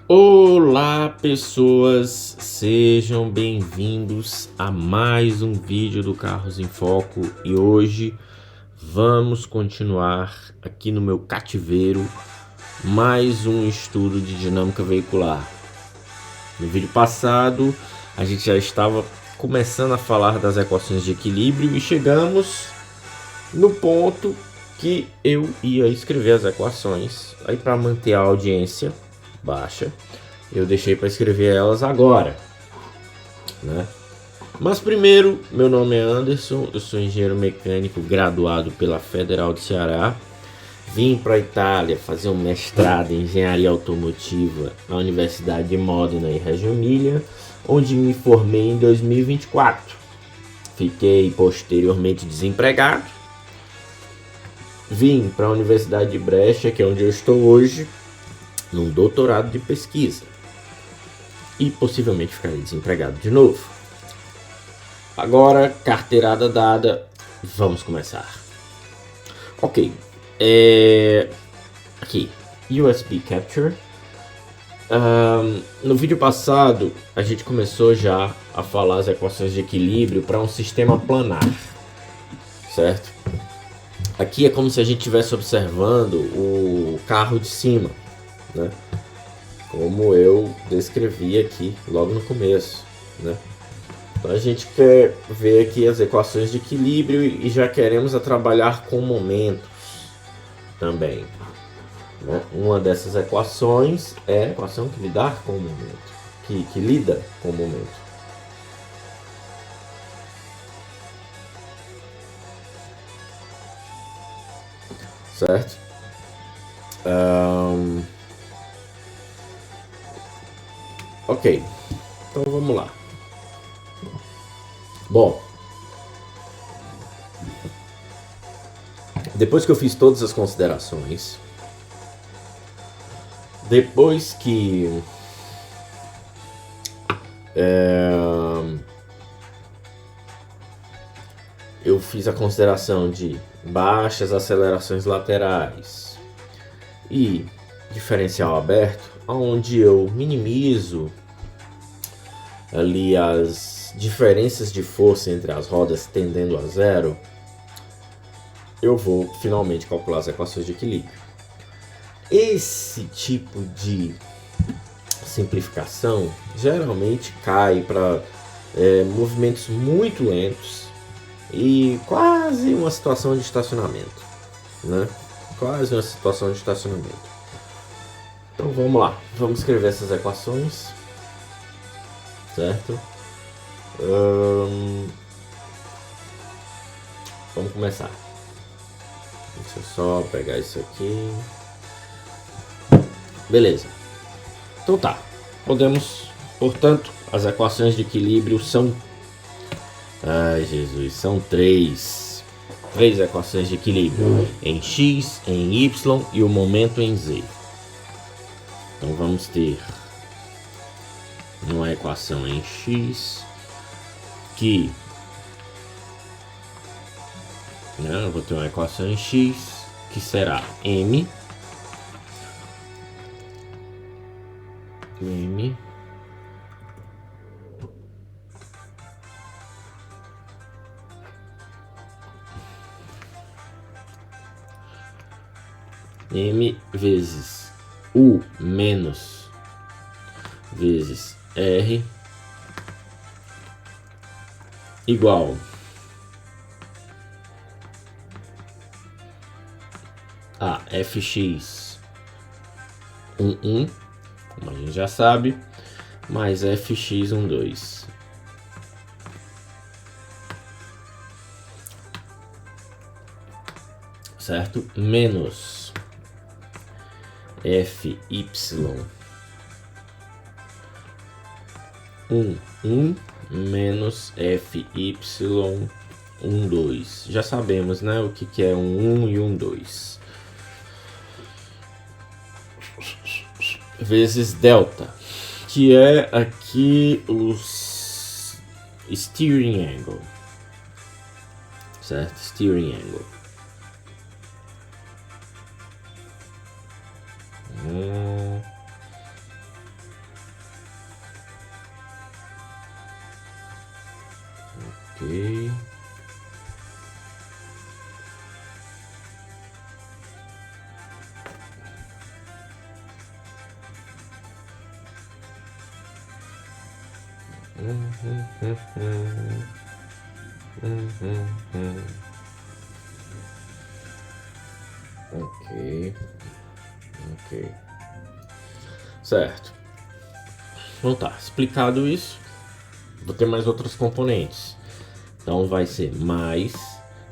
Olá pessoas, sejam bem-vindos a mais um vídeo do Carros em Foco e hoje vamos continuar aqui no meu cativeiro mais um estudo de dinâmica veicular. No vídeo passado a gente já estava começando a falar das equações de equilíbrio e chegamos no ponto que eu ia escrever as equações. Aí, para manter a audiência baixa, eu deixei para escrever elas agora, né? Mas primeiro, meu nome é Anderson, eu sou engenheiro mecânico graduado pela Federal do Ceará. Vim para a Itália fazer um mestrado em engenharia automotiva na Universidade de Modena e Reggio Emilia, onde me formei em 2024. Fiquei posteriormente desempregado. Vim para a Universidade de Brecha, que é onde eu estou hoje, num doutorado de pesquisa. E possivelmente ficarei desempregado de novo. Agora, carteirada dada, vamos começar. Ok, aqui, USB Capture. No vídeo passado, a gente começou já a falar as equações de equilíbrio para um sistema planar, certo? Aqui é como se a gente estivesse observando o carro de cima, né? Como eu descrevi aqui logo no começo, né? Então a gente quer ver aqui as equações de equilíbrio e já queremos trabalhar com momentos também, né? Uma dessas equações é a equação que lidar com o momento, que lida com o momento. Certo? Ok, então vamos lá. Bom, depois que eu fiz todas as considerações, depois que eu fiz a consideração de baixas acelerações laterais e diferencial aberto, onde eu minimizo ali as diferenças de força entre as rodas tendendo a zero, eu vou finalmente calcular as equações de equilíbrio. Esse tipo de simplificação geralmente cai para movimentos muito lentos e quase uma situação de estacionamento, né? Quase uma situação de estacionamento. Então vamos lá, vamos escrever essas equações, certo? Vamos começar. Deixa eu só pegar isso aqui. Beleza. Então tá. Podemos, portanto, as equações de equilíbrio são... Ai, Jesus, são três equações de equilíbrio. Em X, em Y e o momento em Z. Então vamos ter uma equação em X que... eu vou ter uma equação em X que será M vezes U menos vezes R igual a Fx 1, como a gente já sabe, mais Fx 2. Certo? Menos Fy 1 menos Fy 2. Já sabemos, né, o que é 1 e 2. Vezes delta, que é aqui os steering angle, certo? Steering angle. Ok. Ok. Ok. Certo. Então tá, explicado isso, vou ter mais outros componentes. Então vai ser mais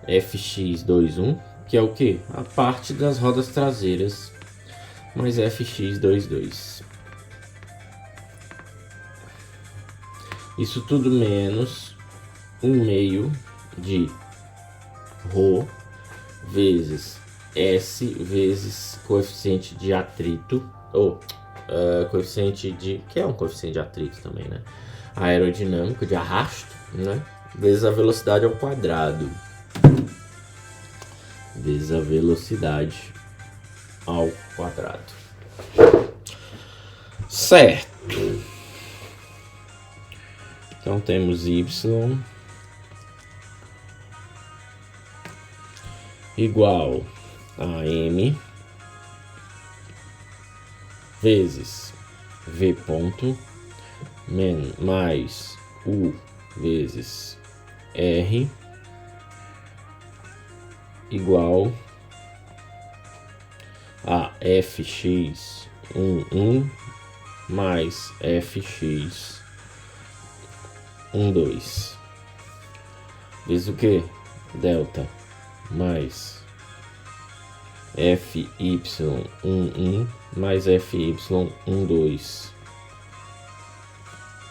fx21, que é o que? A parte das rodas traseiras, mais fx22. Isso tudo menos 1/2 de ρ vezes S vezes coeficiente de atrito, ou coeficiente de... que é um coeficiente de atrito também, né? Aerodinâmico, de arrasto, né? Vezes a velocidade ao quadrado. Vezes a velocidade ao quadrado. Certo. Então temos y igual a m vezes v ponto mais u vezes r igual a fx11 mais fx12 vezes o que? Delta mais fy11 mais fy12,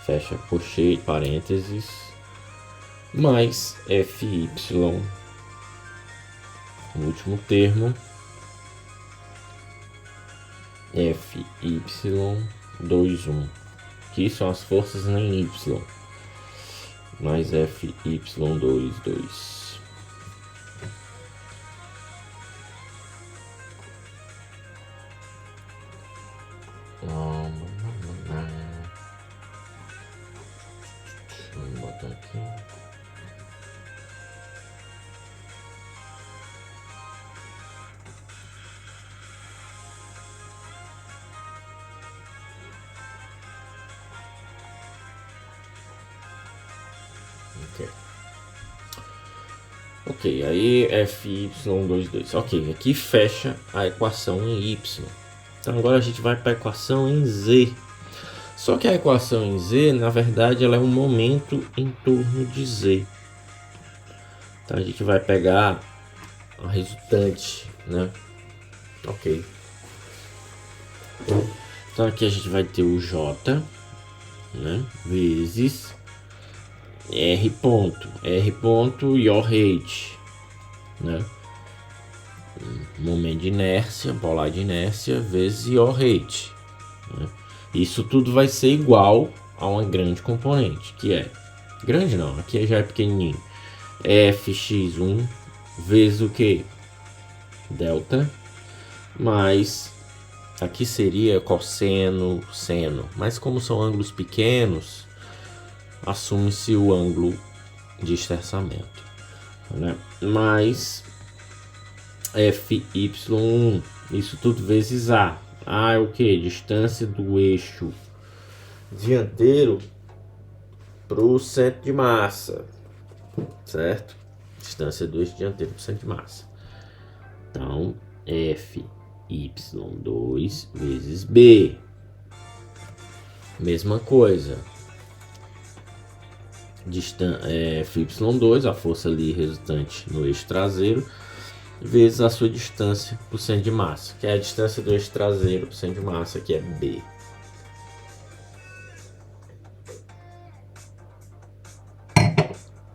fecha cocheio, parênteses, mais fy, no último termo, fy21, que são as forças em y, mais fy22. Vamos botar aqui. Ok, aí fy22. Ok, aqui fecha a equação em y. Então agora a gente vai para a equação em z. Só que a equação em z, na verdade, ela é um momento em torno de z. Então a gente vai pegar a resultante, né? Ok. Então aqui a gente vai ter o j, né? Vezes r ponto yaw rate, né? Momento de inércia, polar de inércia vezes yaw rate, né? Isso tudo vai ser igual a uma grande componente, que é... grande não, aqui já é pequenininho. fx1 vezes o que? Delta, mais... aqui seria cosseno, seno. Mas como são ângulos pequenos, assume-se o ângulo de esterçamento, né? Mais fy1, isso tudo vezes a. A é o que? Distância do eixo dianteiro para o centro de massa, certo? Distância do eixo dianteiro para o centro de massa. Então, fy2 vezes b. Mesma coisa. fy2, a força ali resultante no eixo traseiro, vezes a sua distância por centro de massa, que é a distância do eixo traseiro por centro de massa, que é b.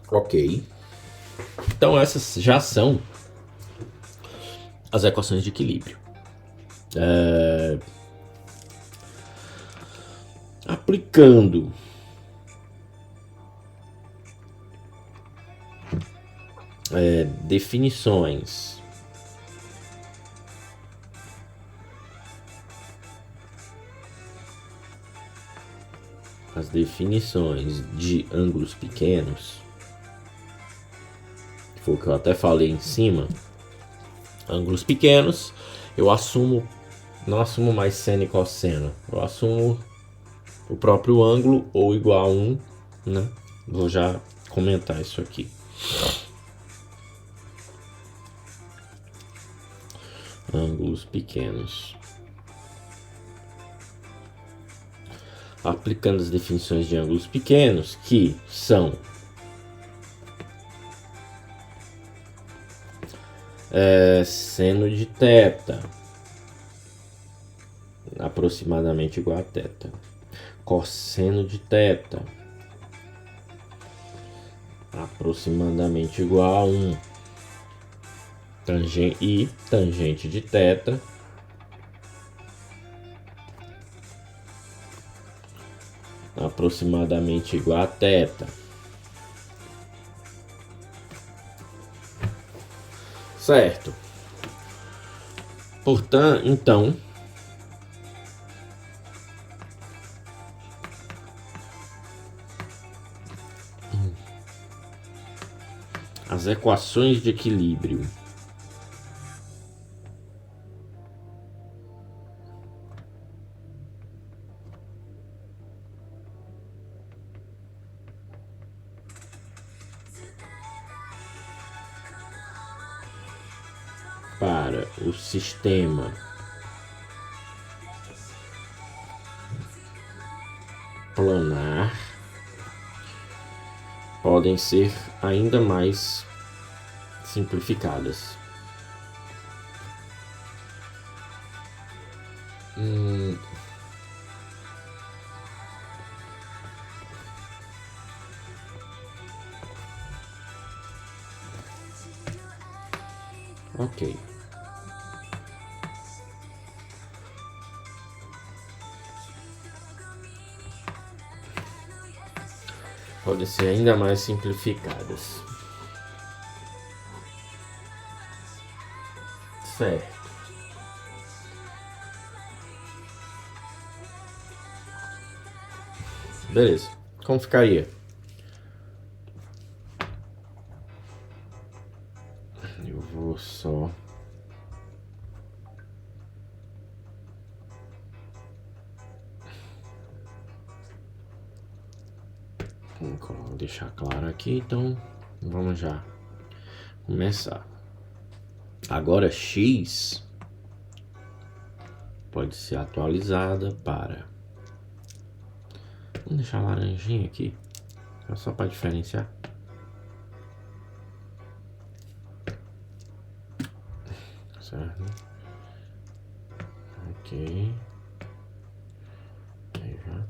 Ok. Então essas já são as equações de equilíbrio. Aplicando definições de ângulos pequenos, foi o que eu até falei em cima, ângulos pequenos, eu não assumo mais seno e cosseno, eu assumo o próprio ângulo ou igual a 1, né? Vou já comentar isso aqui. Ângulos pequenos. Aplicando as definições de ângulos pequenos, que são seno de θ aproximadamente igual a θ, cosseno de θ aproximadamente igual a 1, tangente de θ aproximadamente igual a θ. Certo? Portanto, então, as equações de equilíbrio para o sistema planar podem ser ainda mais simplificadas. Ok. Podem ser ainda mais simplificadas. Certo. Beleza. Como ficaria? Eu vou só vou deixar claro aqui, então vamos já começar. Agora x pode ser atualizada para, vamos deixar laranjinha aqui, só para diferenciar. Certo? Ok. Aí já.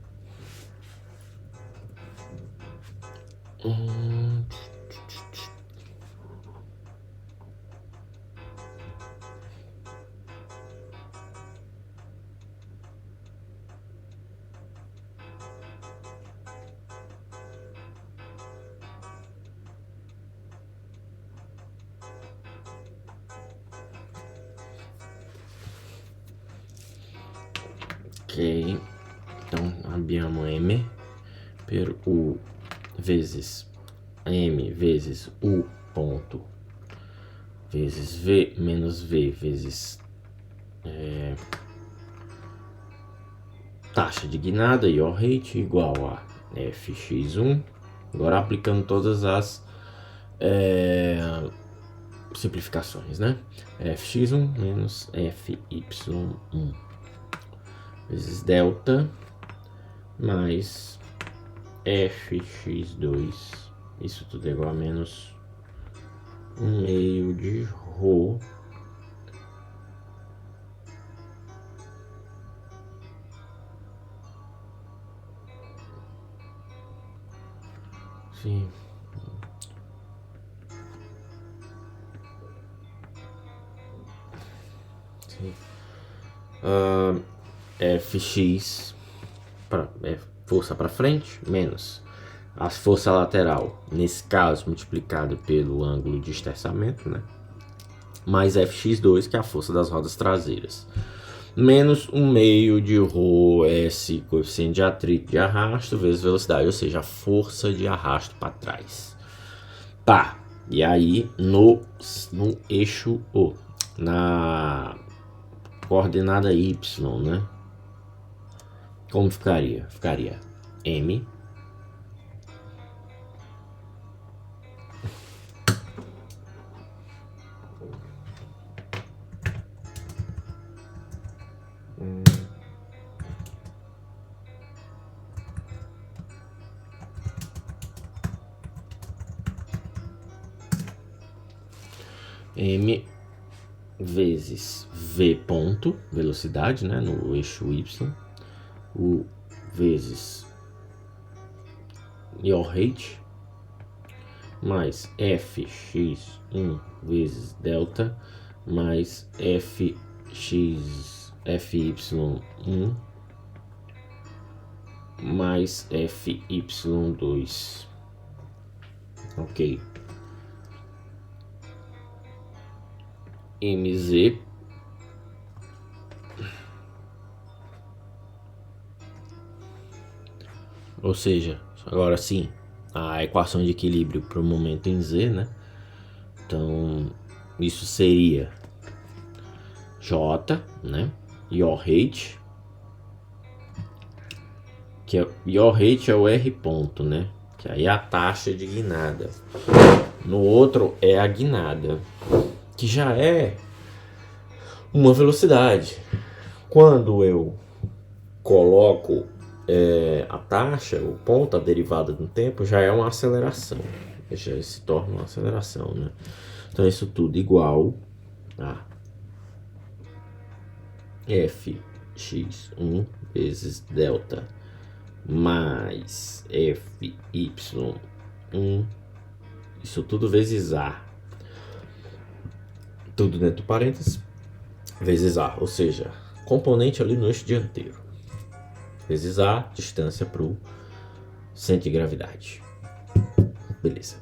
Ok, então abbiamo m per u vezes m vezes u ponto vezes v menos v vezes taxa de guinada, yaw rate, igual a fx1. Agora aplicando todas as simplificações, né? fx1 menos fy1 vezes delta mais fx2, isso tudo é igual a menos 1/2 de ρ sim. Fx força para frente menos a força lateral, nesse caso multiplicado pelo ângulo de esterçamento, né? Mais fx2, que é a força das rodas traseiras, menos 1/2 de ρs, coeficiente de atrito de arrasto, vezes velocidade, ou seja, a força de arrasto para trás. Tá, E aí no eixo O, na coordenada Y, né? Como ficaria? Ficaria M M vezes V ponto, velocidade, né, no eixo Y, U vezes your rate, mais Fx1 vezes delta, mais Fy1 mais Fy2. Ok. Mz ou seja, agora sim, a equação de equilíbrio para o momento em Z, né? Então, isso seria J, né? Your rate, que é, your rate é o R ponto, né? Que aí é a taxa de guinada. No outro é a guinada, que já é uma velocidade. Quando eu coloco a taxa, o ponto, a derivada do tempo, já é uma aceleração. Já se torna uma aceleração, né? Então isso tudo igual a Fx1 vezes delta mais Fy1, isso tudo vezes A, tudo dentro do parênteses, vezes A, ou seja, componente ali no eixo dianteiro, vezes A, distância para o centro de gravidade. Beleza.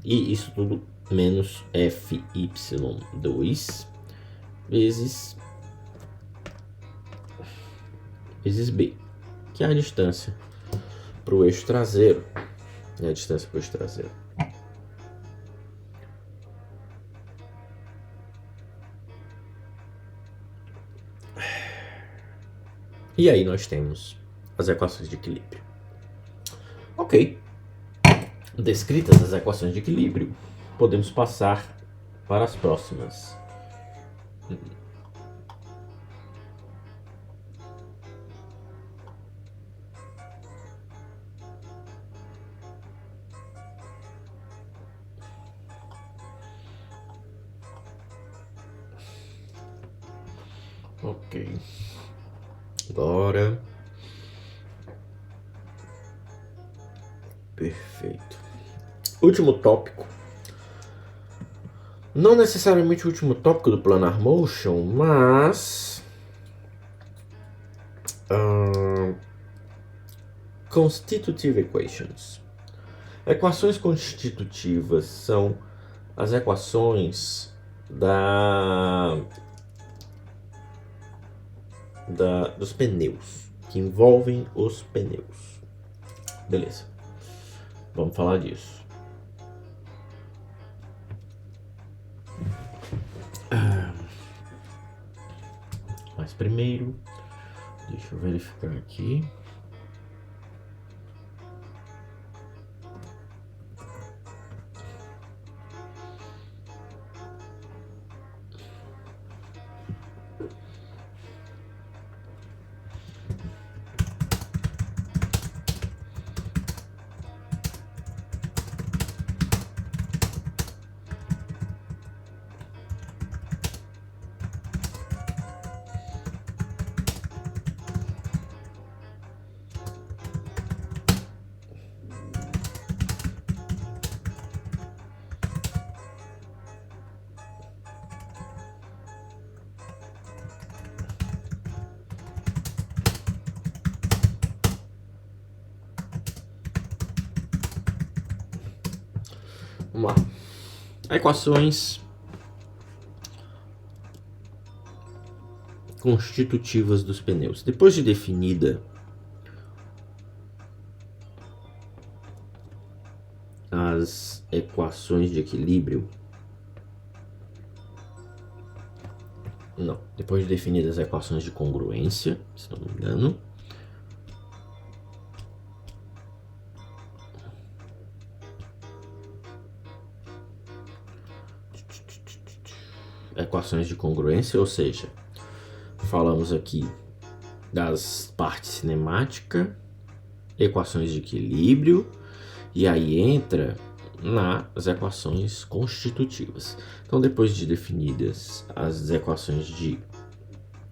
E isso tudo menos Fy2 vezes B, que é a distância para o eixo traseiro. É a distância para o eixo traseiro. E aí nós temos as equações de equilíbrio. Ok. Descritas as equações de equilíbrio, podemos passar para as próximas. Ok. Agora. Perfeito. Último tópico. Não necessariamente o último tópico do Planar Motion, mas Constitutive Equations. Equações constitutivas são as equações dos pneus, que envolvem os pneus. Beleza. Vamos falar disso. Mas primeiro, deixa eu verificar aqui. Vamos lá. Equações constitutivas dos pneus. Depois de definida as equações de equilíbrio. Não, depois de definidas as equações de congruência, se não me engano. Equações de congruência, ou seja, falamos aqui das partes cinemática, equações de equilíbrio, e aí entra nas equações constitutivas. Então, depois de definidas as equações de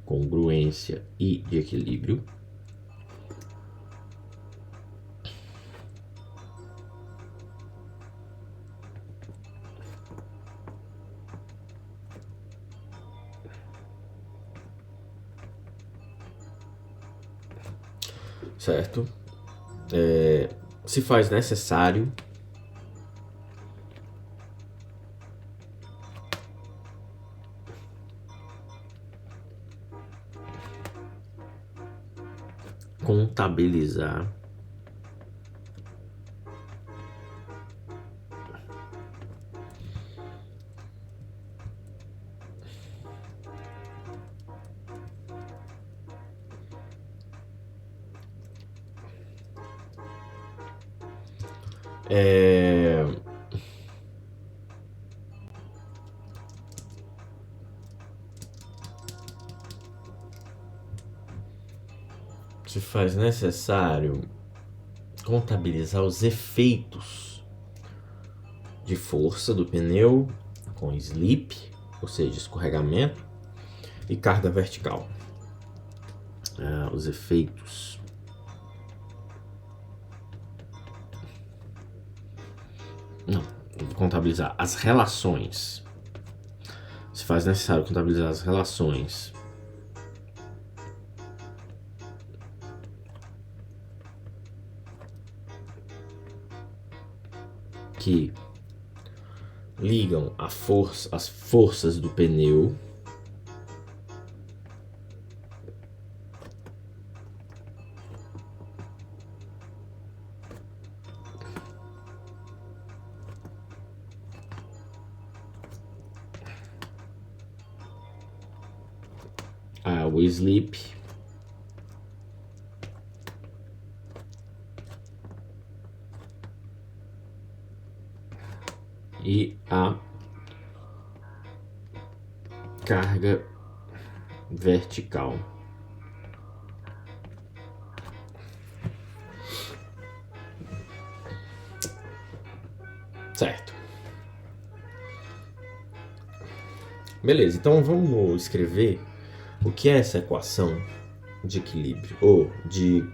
congruência e de equilíbrio, certo? Se faz necessário contabilizar se faz necessário contabilizar os efeitos de força do pneu com slip, ou seja, escorregamento, e carga vertical. Os efeitos não, contabilizar as relações. Se faz necessário contabilizar as relações que ligam as forças do pneu ao slip e a carga vertical. Certo. Beleza, então vamos escrever o que é essa equação de equilíbrio ou de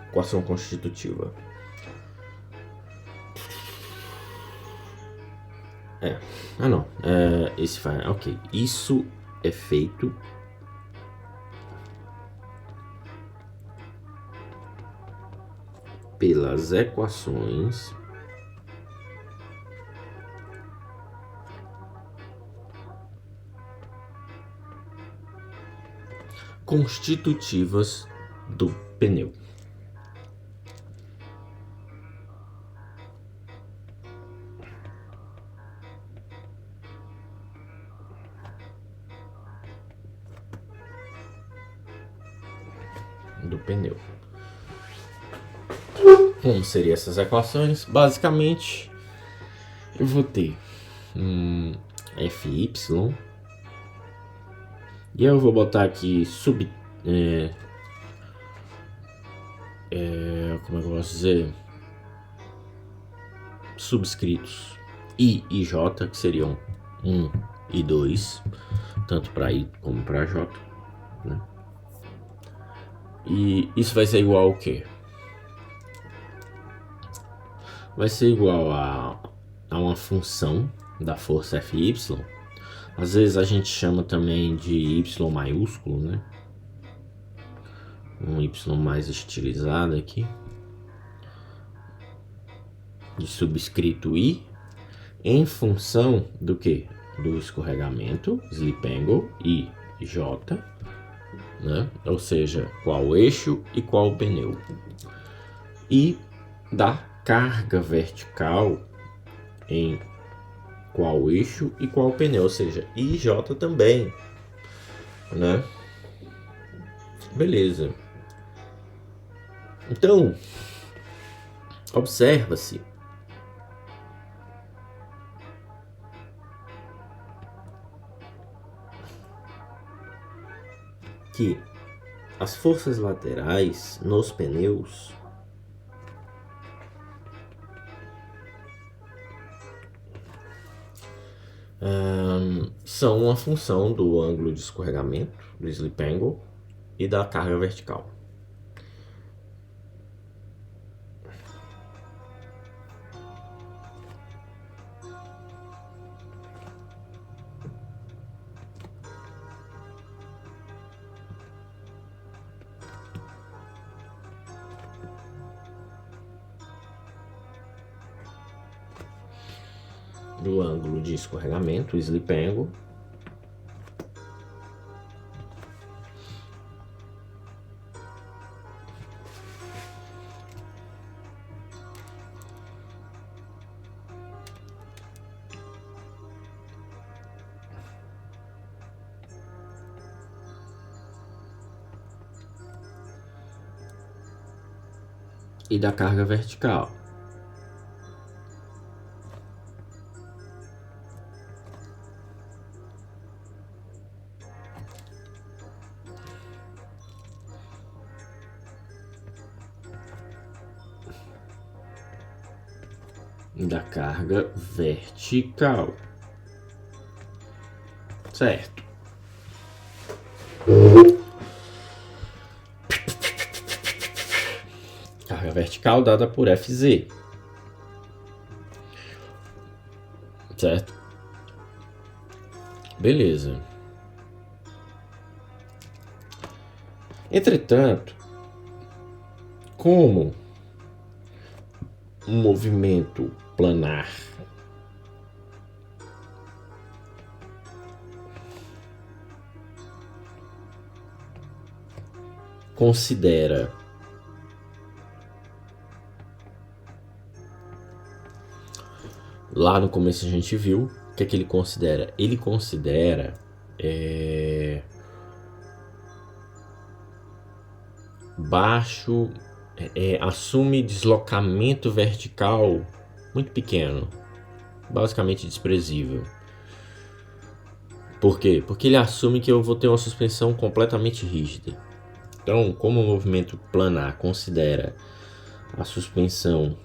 equação constitutiva. Esse vai, ok. Isso é feito pelas equações constitutivas do pneu. Como seriam essas equações? Basicamente, eu vou ter Fy e eu vou botar aqui como é que eu posso dizer? Subscritos I e J, que seriam 1 e 2, tanto para I como para J, né? E isso vai ser igual ao quê? Vai ser igual a uma função da força Fy. Às vezes a gente chama também de Y maiúsculo, né? Um Y mais estilizado aqui. De subscrito I, em função do que? Do escorregamento, slip angle, I e J, né? Ou seja, qual eixo e qual pneu. E da carga vertical em qual eixo e qual pneu, ou seja, I e J também, né? Beleza. Então, observa-se que as forças laterais nos pneus são uma função do ângulo de escorregamento, do slip angle, e da carga vertical. Do ângulo de escorregamento, o slip angle, e da carga vertical. Da carga vertical, certo? Carga vertical dada por Fz, certo? Beleza. Entretanto, como um movimento planar considera lá no começo a gente viu o que é que ele considera. Ele considera baixo, assume deslocamento vertical muito pequeno, basicamente desprezível. Por quê? Porque ele assume que eu vou ter uma suspensão completamente rígida. Então, como o movimento planar considera a suspensão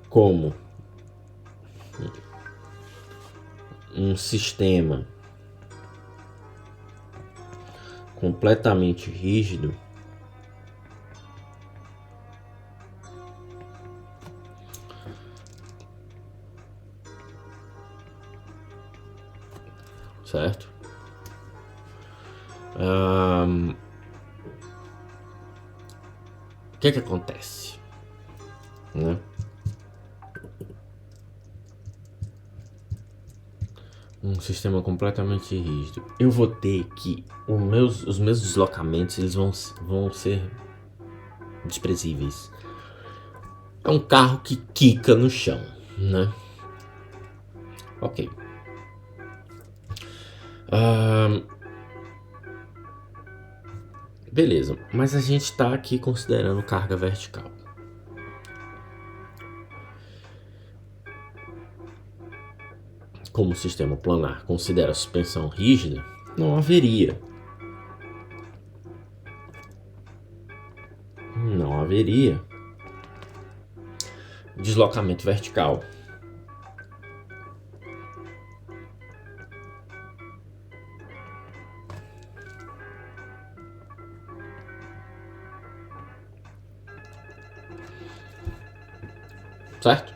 como um sistema completamente rígido, certo? O que é que acontece, né? Um sistema completamente rígido, eu vou ter que os meus deslocamentos eles vão ser desprezíveis. É um carro que quica no chão, né? Ok. Beleza, mas a gente está aqui considerando carga vertical. Como o sistema planar considera a suspensão rígida, não haveria deslocamento vertical. Certo?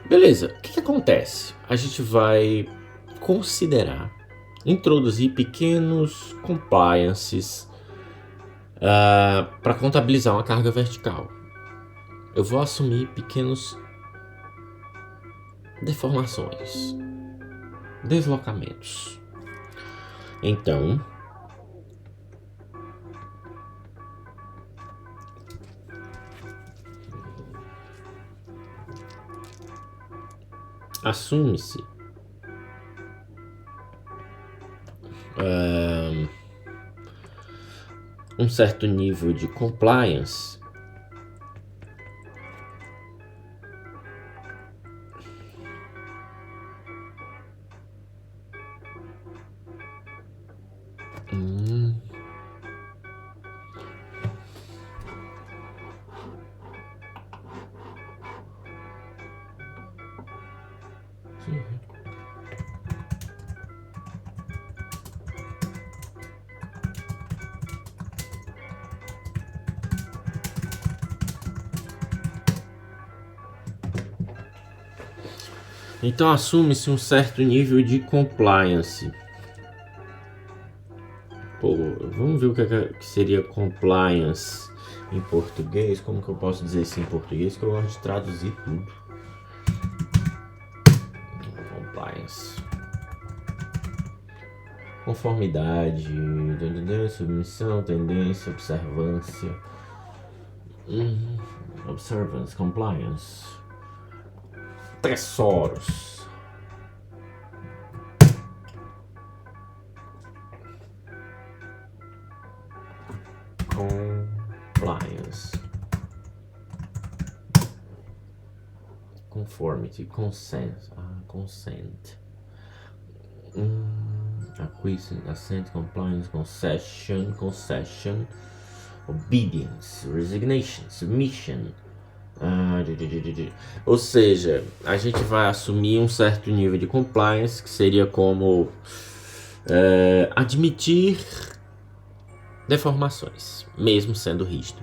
Beleza, o que acontece? A gente vai considerar, introduzir pequenos compliances para contabilizar uma carga vertical. Eu vou assumir pequenos deformações, deslocamentos. Então, assume-se um certo nível de compliance Então assume-se um certo nível de compliance. Pô, vamos ver o que seria compliance em português. Como que eu posso dizer isso em português? Que eu gosto de traduzir tudo. Compliance. Conformidade, submissão, tendência, observância. Observance, compliance. Tesouros. Compliance. Conformity, consent. Consent. Acquiescence, assent, compliance, concession, obedience, resignation, submission. Ou seja, a gente vai assumir um certo nível de compliance, que seria como admitir deformações, mesmo sendo rígido.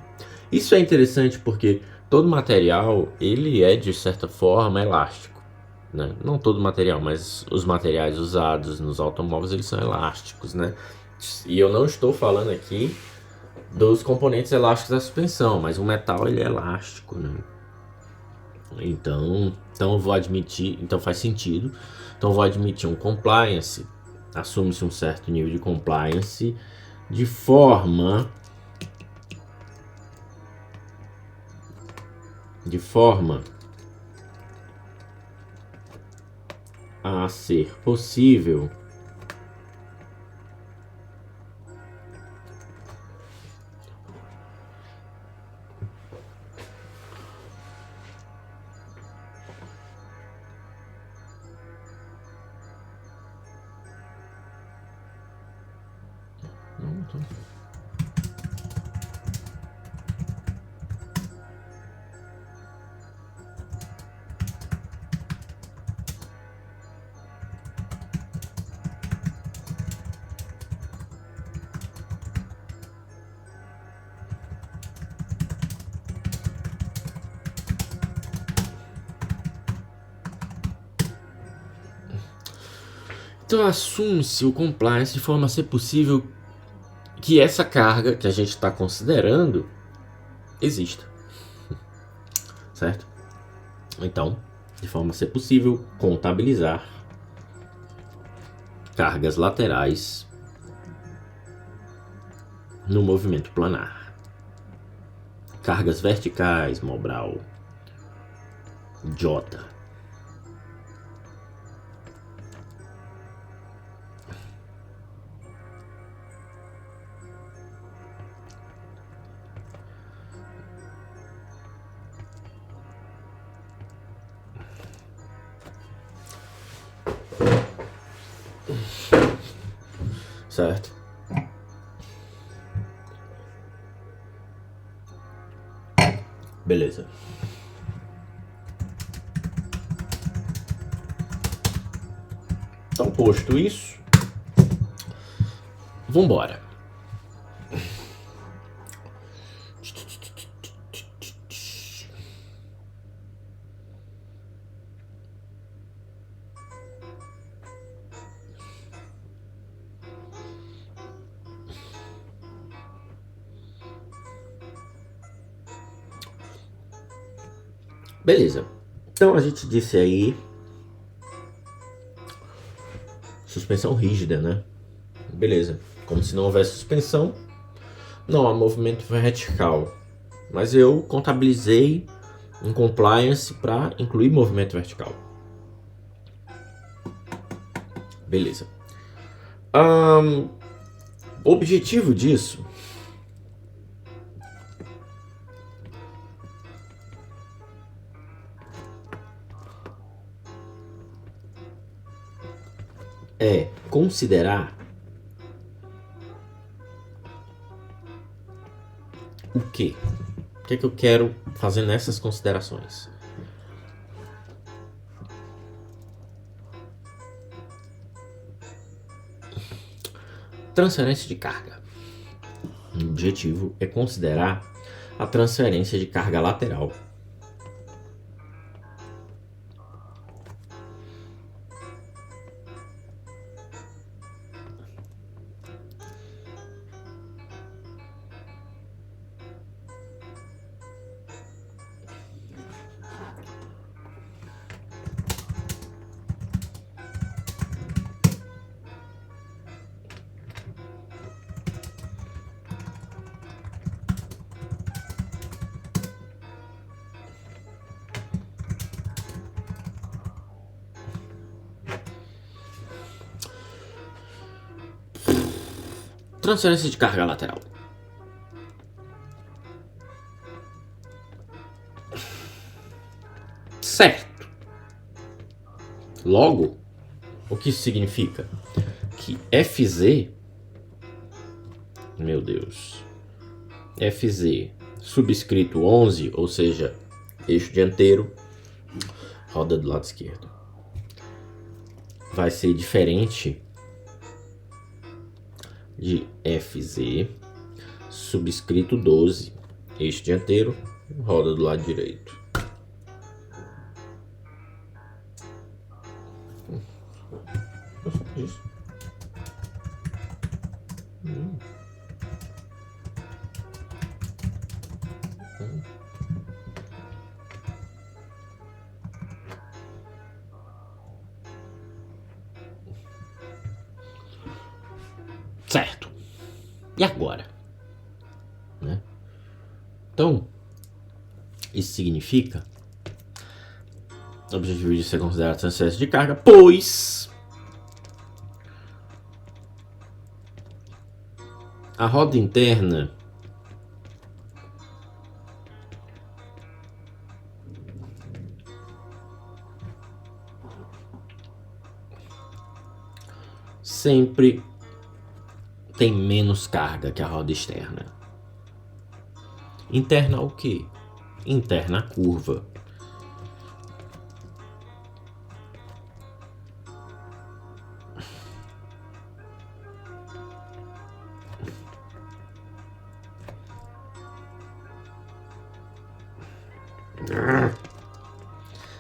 Isso é interessante porque todo material, ele é de certa forma elástico, né? Não todo material, mas os materiais usados nos automóveis, eles são elásticos, né? E eu não estou falando aqui dos componentes elásticos da suspensão, mas o metal, ele é elástico, né? Então eu vou admitir, então faz sentido. Então eu vou admitir um compliance, assume-se um certo nível de compliance de forma a ser possível Então assume-se o compliance de forma a ser possível que essa carga que a gente está considerando exista, certo? Então, de forma a ser possível contabilizar cargas laterais no movimento planar, cargas verticais, Mobral, J. Certo? Beleza. Então, posto isso, vambora. Beleza. Então a gente disse aí suspensão rígida, né? Beleza. Como se não houvesse suspensão, não há movimento vertical. Mas eu contabilizei um compliance para incluir movimento vertical. Beleza. O objetivo disso é considerar o quê? O que é que eu quero fazer nessas considerações? Transferência de carga. O objetivo é considerar a transferência de carga lateral. Transferência de carga lateral. Certo. Logo, o que isso significa? Que FZ, meu Deus, FZ subscrito 11, ou seja, eixo dianteiro, roda do lado esquerdo, vai ser diferente de FZ subscrito 12, eixo dianteiro, roda do lado direito. Isso. Certo. E agora? Né? Então, isso significa o objetivo de ser considerado transferência de carga, pois a roda interna sempre tem menos carga que a roda externa. Interna o quê? Interna a curva.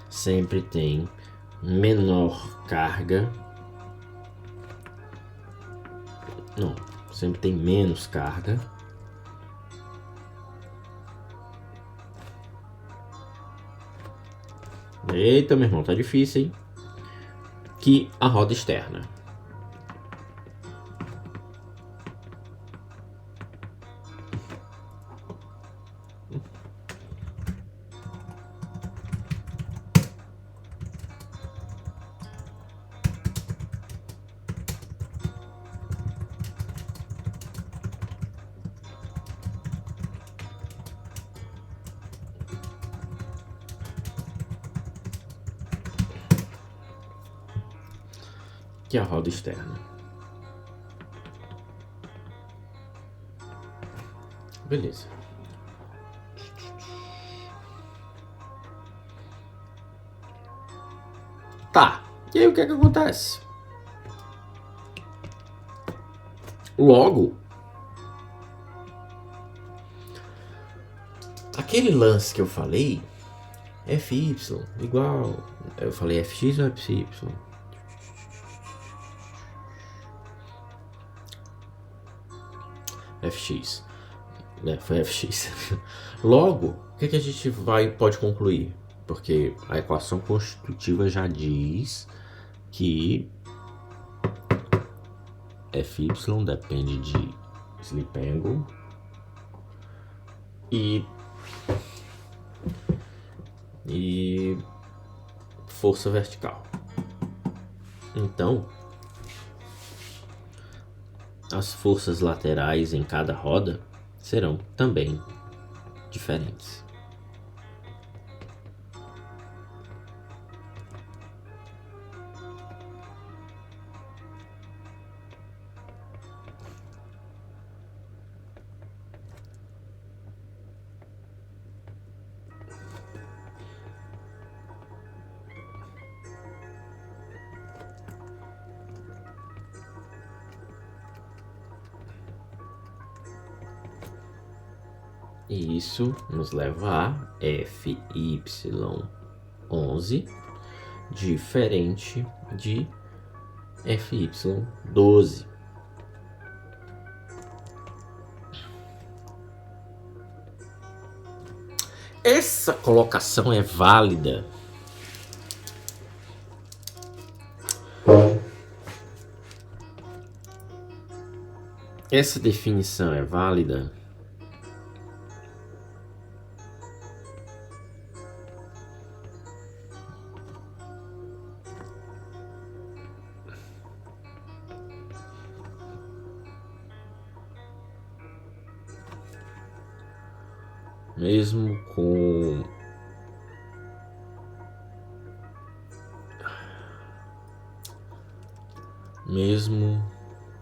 Sempre tem menor carga. Não, sempre tem menos carga Eita, meu irmão, tá difícil, hein? Que a roda externa. Que a roda externa. Beleza. Tá. E aí o que é que acontece? Logo, aquele lance que eu falei, FY igual, eu falei FX ou FY? FX, né? Foi FX. Logo, o que a gente pode concluir? Porque a equação constitutiva já diz que FY depende de slip angle e força vertical. Então, as forças laterais em cada roda serão também diferentes. E isso nos leva a FY11 diferente de FY12. Essa colocação é válida essa definição é válida mesmo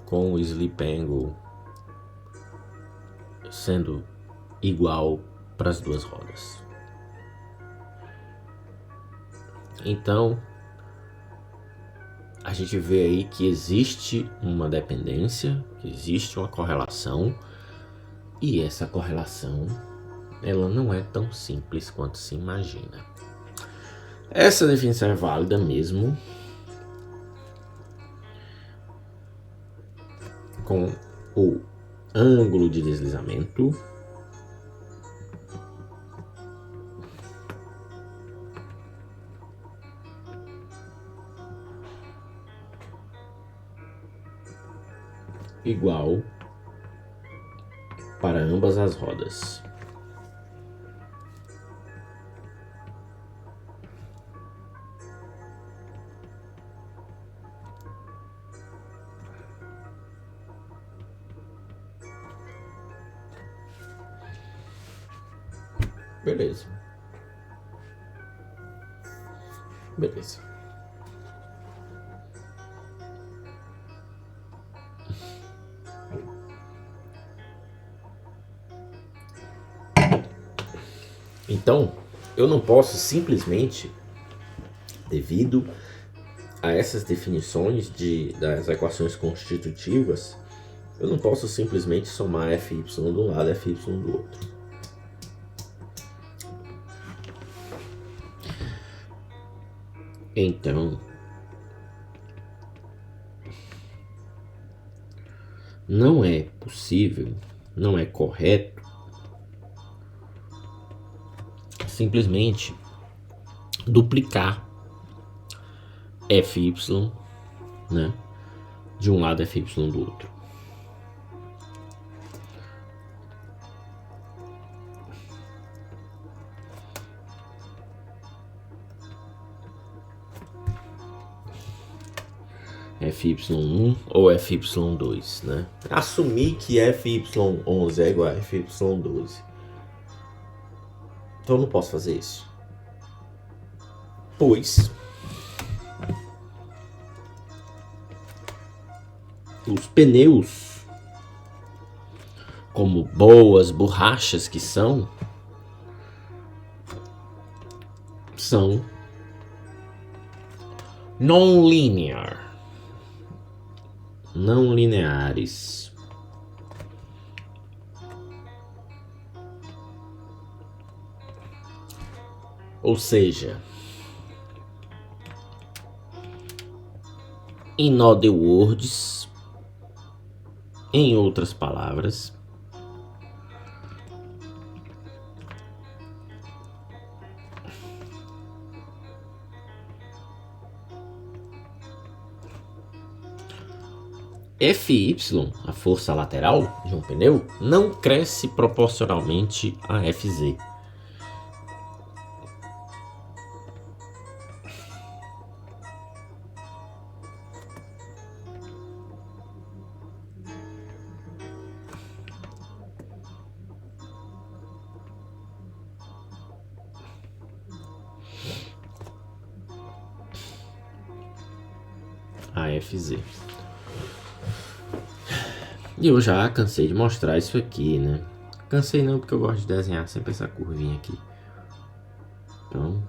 com o sleep angle sendo igual para as duas rodas. Então, a gente vê aí que existe uma dependência, que existe uma correlação, e essa correlação ela não é tão simples quanto se imagina. Essa definição é válida mesmo com o ângulo de deslizamento igual para ambas as rodas. Beleza. Então, eu não posso simplesmente, devido a essas definições das equações constitutivas, eu não posso simplesmente somar Fy de um lado e Fy do outro. Então, não é possível, não é correto simplesmente duplicar Fy, né, de um lado e Fy do outro. Fy1 ou Fy2, né? Assumir que Fy11 é igual a Fy12. Então eu não posso fazer isso. Pois os pneus, como boas borrachas que são non-linear, não lineares. Ou seja, in other words, em outras palavras, Fy, a força lateral de um pneu, não cresce proporcionalmente a Fz. a FZ. E eu já cansei de mostrar isso aqui, né? Cansei não, porque eu gosto de desenhar sempre essa curvinha aqui. Então,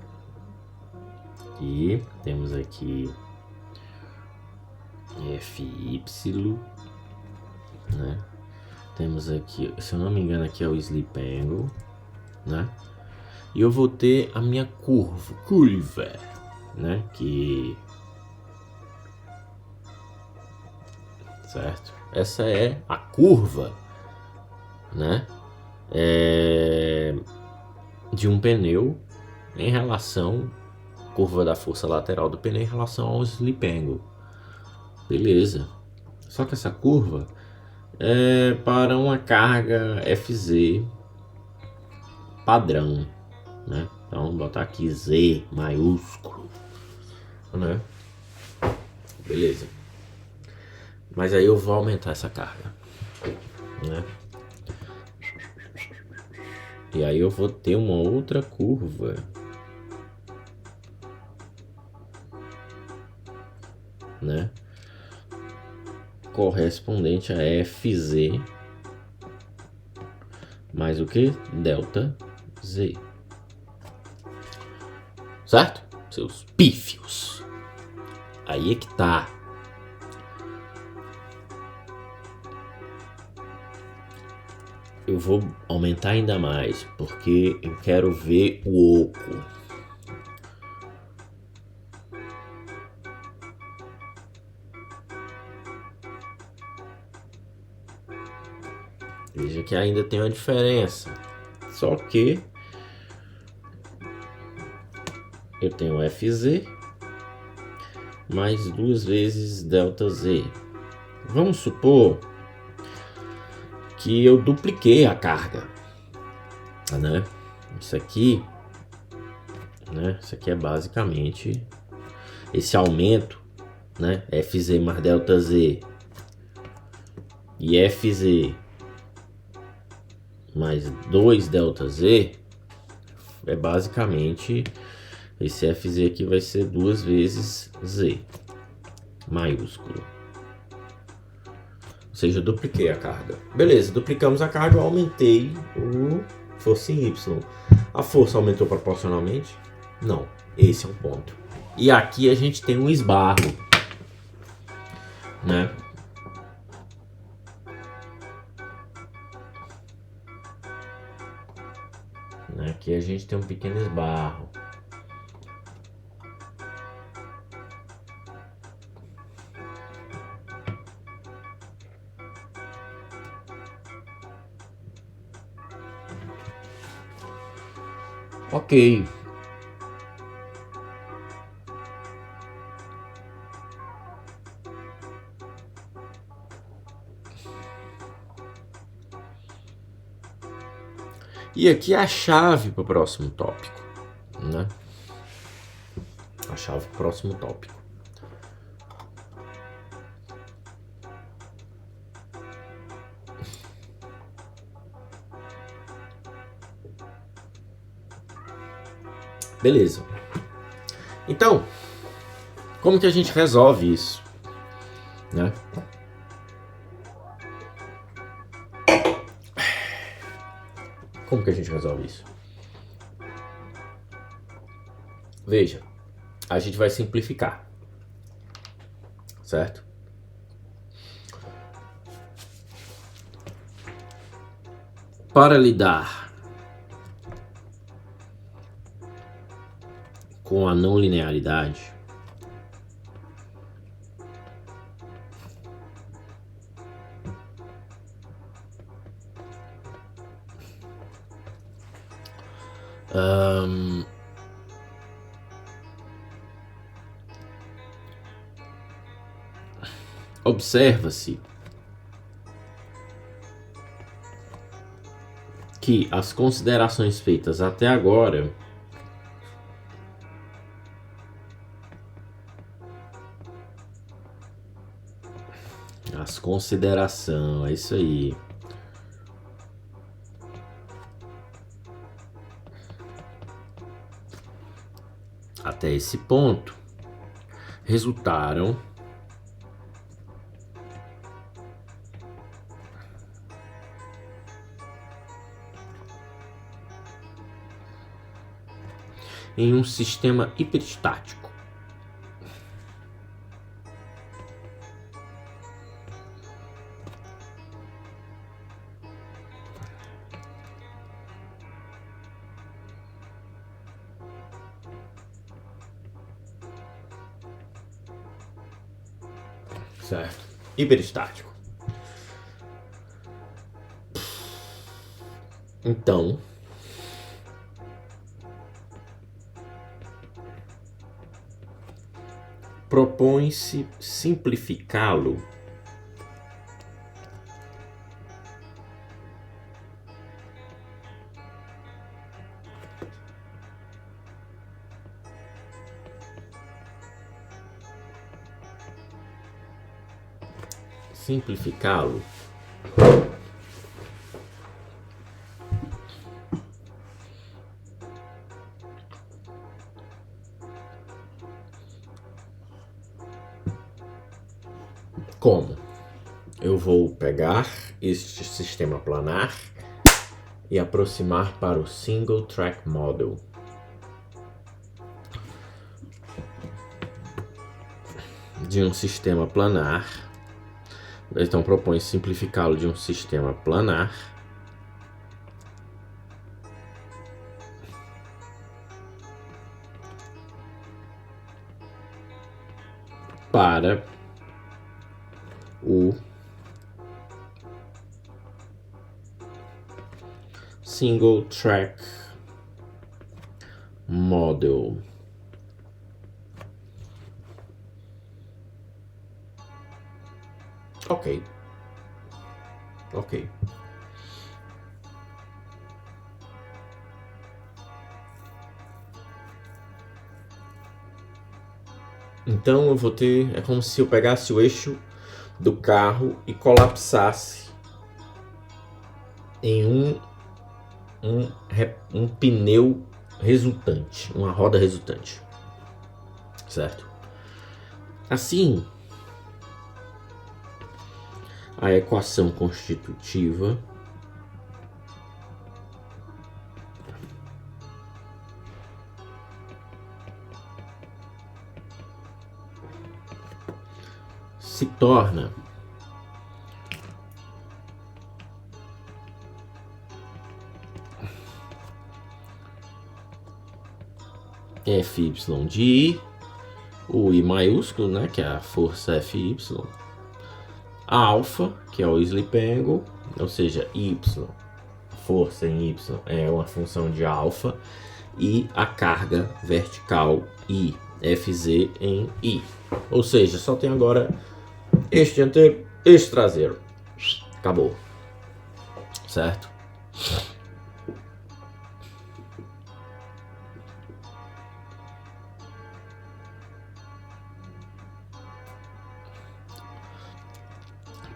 aqui temos aqui FY, né? Temos aqui, se eu não me engano, aqui é o Sleep Angle, né? E eu vou ter a minha curva, né? Que... certo? Essa é a curva, né? De um pneu em relação, curva da força lateral do pneu em relação ao Slip Angle. Beleza. Só que essa curva é para uma carga FZ padrão, né? Então vamos botar aqui Z maiúsculo, né? Beleza. Mas aí eu vou aumentar essa carga, né? E aí eu vou ter uma outra curva, né? Correspondente a FZ mais o que? Delta Z. Certo? Seus pífios. Aí é que tá. Eu vou aumentar ainda mais, porque eu quero ver o oco. Veja que ainda tem uma diferença. Só que eu tenho FZ mais 2 vezes delta Z. Vamos supor que eu dupliquei a carga, né? Isso aqui, né? Isso aqui é basicamente esse aumento, né? FZ mais delta Z e FZ mais 2 delta Z é basicamente esse FZ aqui vai ser 2 vezes Z maiúsculo. Ou seja, eu dupliquei a carga. Beleza, duplicamos a carga, eu aumentei o força em Y. A força aumentou proporcionalmente? Não, esse é um ponto. E aqui a gente tem um esbarro, né? Aqui a gente tem um pequeno esbarro. Ok. E aqui é a chave para o próximo tópico, né? A chave para o próximo tópico. Beleza. Então, como que a gente resolve isso, né? Como que a gente resolve isso? Veja, a gente vai simplificar, certo? Para lidar com a não linearidade, observa-se que as considerações feitas até agora é isso aí. Até esse ponto resultaram em um sistema hiperestático. Certo? Hiperestático. Então, propõe-se simplificá-lo como? Eu vou pegar este sistema planar e aproximar para o Single Track Model. De um sistema planar. Então propõe simplificá-lo de um sistema planar para o Single Track Model. Ok. Então eu vou ter... É como se eu pegasse o eixo do carro e colapsasse em um pneu resultante, uma roda resultante. Certo? Assim, a equação constitutiva se torna Fy de I, o I maiúsculo, né, que é a força Fy, alfa, que é o slip angle, ou seja, Y, força em Y é uma função de alfa, e a carga vertical I, Fz em I. Ou seja, só tem agora este dianteiro, este traseiro. Acabou. Certo?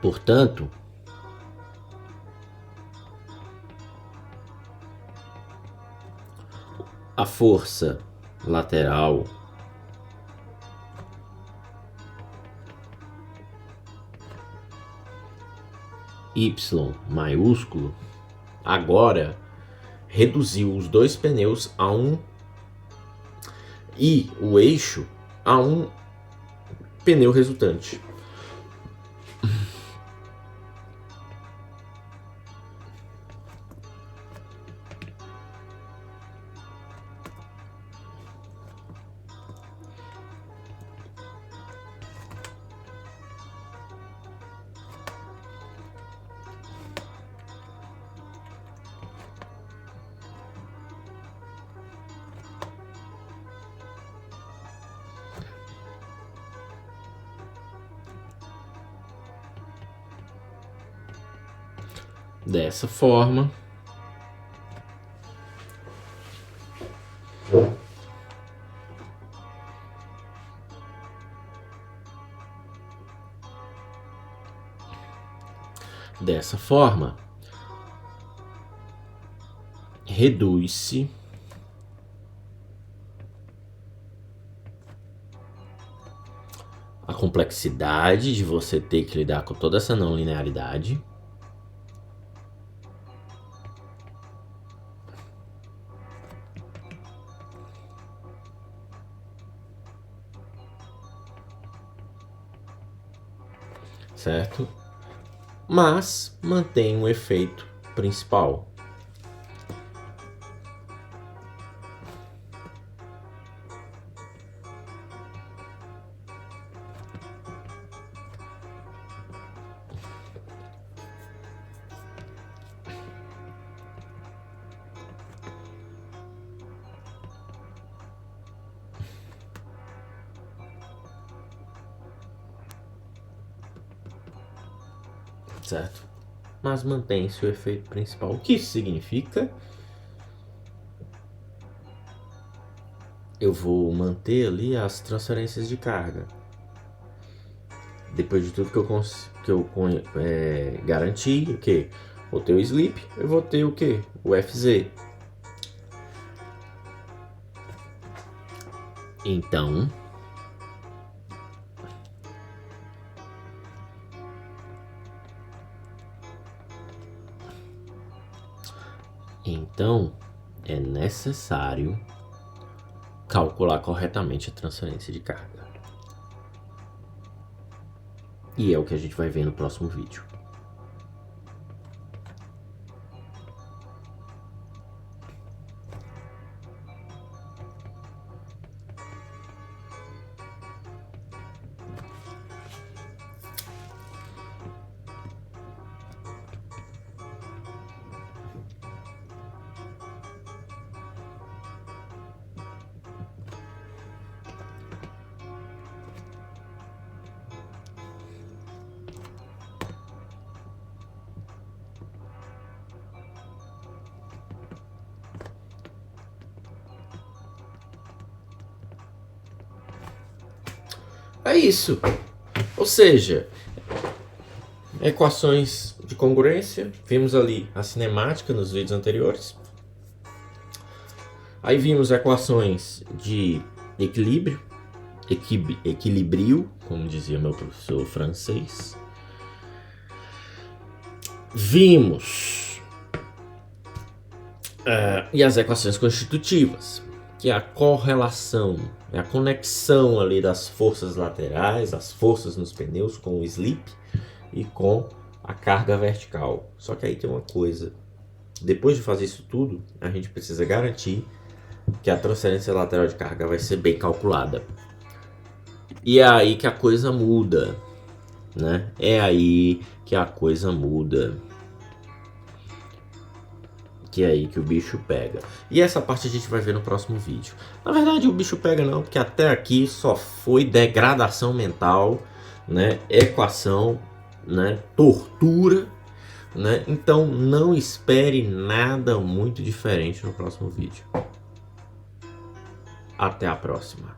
Portanto, a força lateral Y maiúsculo agora reduziu os dois pneus a e o eixo a um pneu resultante. Dessa forma, reduz-se a complexidade de você ter que lidar com toda essa não linearidade. certo? Mas mantém o efeito principal. Certo? Mas mantém-se o efeito principal. O que isso significa? Eu vou manter ali as transferências de carga. Depois de tudo que eu garanti, o que? Vou ter o sleep, eu vou ter o que? O FZ. Então é necessário calcular corretamente a transferência de carga. E é o que a gente vai ver no próximo vídeo. É isso. Ou seja, equações de congruência. Vimos ali a cinemática nos vídeos anteriores. Aí vimos equações de equilíbrio, equilíbrio, como dizia meu professor francês. Vimos e as equações constitutivas, que é a correlação, é a conexão ali das forças laterais, as forças nos pneus com o slip e com a carga vertical. Só que aí tem uma coisa, depois de fazer isso tudo, a gente precisa garantir que a transferência lateral de carga vai ser bem calculada. E é aí que a coisa muda, né? É aí que a coisa muda. Que é aí que o bicho pega. E essa parte a gente vai ver no próximo vídeo. Na verdade o bicho pega não, porque até aqui só foi degradação mental, né? Equação, né? Tortura, né? Então não espere nada muito diferente no próximo vídeo. Até a próxima.